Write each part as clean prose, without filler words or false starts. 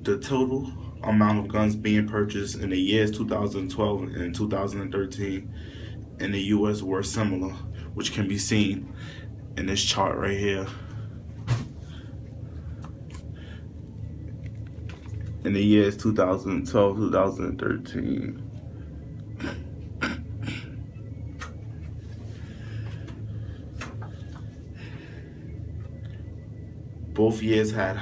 The total amount of guns being purchased in the years 2012 and 2013 in the U.S. were similar, which can be seen in this chart right here. In the years 2012, 2013. Both years had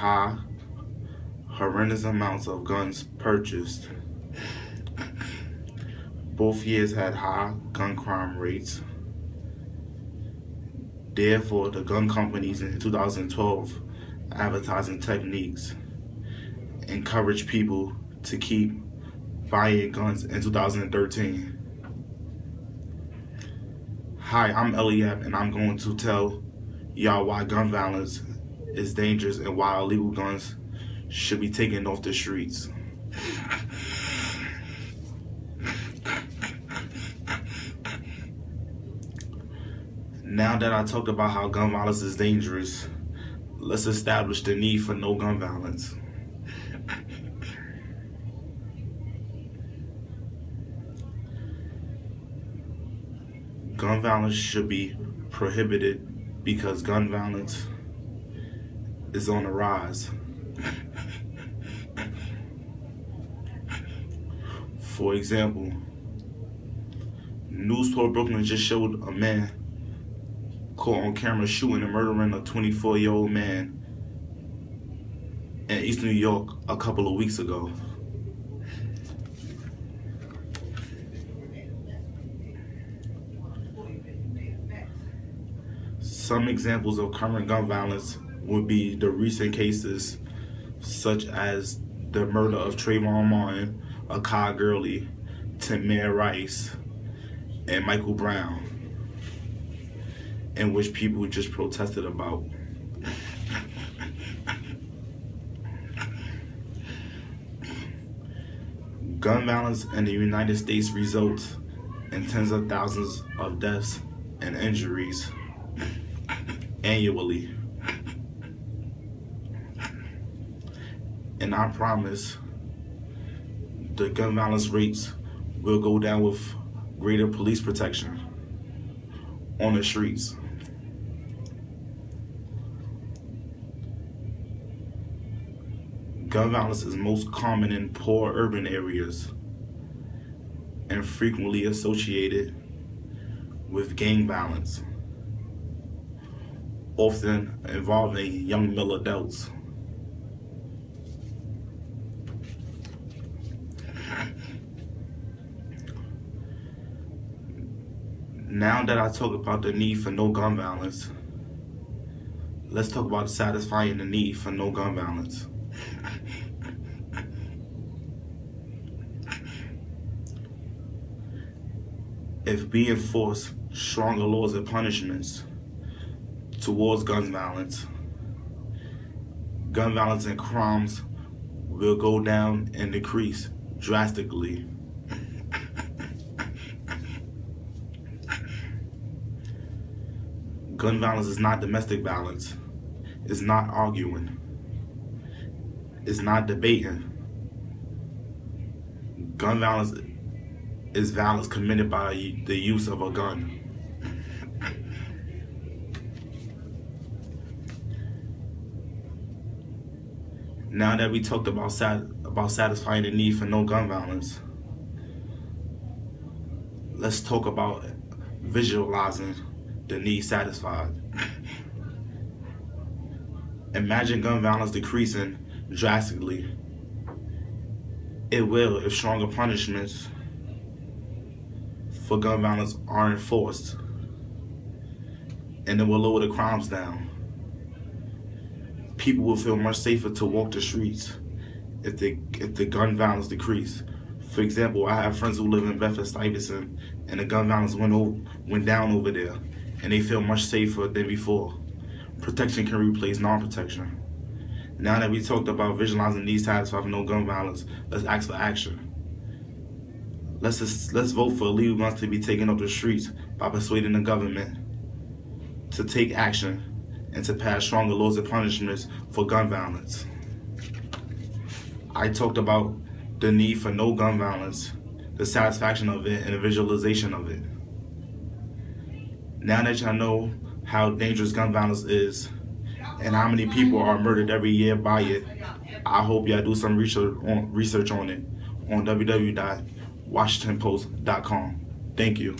horrendous amounts of guns purchased. Both years had high gun crime rates. Therefore, the gun companies in 2012 advertising techniques encouraged people to keep buying guns in 2013. Hi, I'm Eliab, and I'm going to tell y'all why gun violence is dangerous and why illegal guns should be taken off the streets. Now that I talked about how gun violence is dangerous, let's establish the need for no gun violence. Gun violence should be prohibited because gun violence is on the rise. For example, News 12 Brooklyn just showed a man caught on camera shooting and murdering a 24-year-old man in East New York a couple of weeks ago. Some examples of current gun violence would be the recent cases such as the murder of Trayvon Martin, Akai Gurley, Tamir Rice, and Michael Brown, in which people just protested about. Gun violence in the United States results in tens of thousands of deaths and injuries annually. And I promise the gun violence rates will go down with greater police protection on the streets. Gun violence is most common in poor urban areas and frequently associated with gang violence, often involving young male adults. Now that I talk about the need for no gun violence, let's talk about satisfying the need for no gun violence. If we enforce stronger laws and punishments towards gun violence and crimes will go down and decrease drastically. Gun violence is not domestic violence. It's not arguing. It's not debating. Gun violence is violence committed by the use of a gun. Now that we talked about satisfying the need for no gun violence, let's talk about visualizing the need satisfied. Imagine gun violence decreasing drastically. It will if stronger punishments for gun violence are enforced, and it will lower the crimes down. People will feel much safer to walk the streets if the gun violence decrease. For example, I have friends who live in Bedford-Stuyvesant, and the gun violence went down over there, and they feel much safer than before. Protection can replace non-protection. Now that we talked about visualizing needs satisfied for no gun violence, let's ask for action. Let's vote for illegal guns to be taken off the streets by persuading the government to take action and to pass stronger laws and punishments for gun violence. I talked about the need for no gun violence, the satisfaction of it, and the visualization of it. Now that y'all know how dangerous gun violence is and how many people are murdered every year by it, I hope y'all do some research on it on www.washingtonpost.com. Thank you.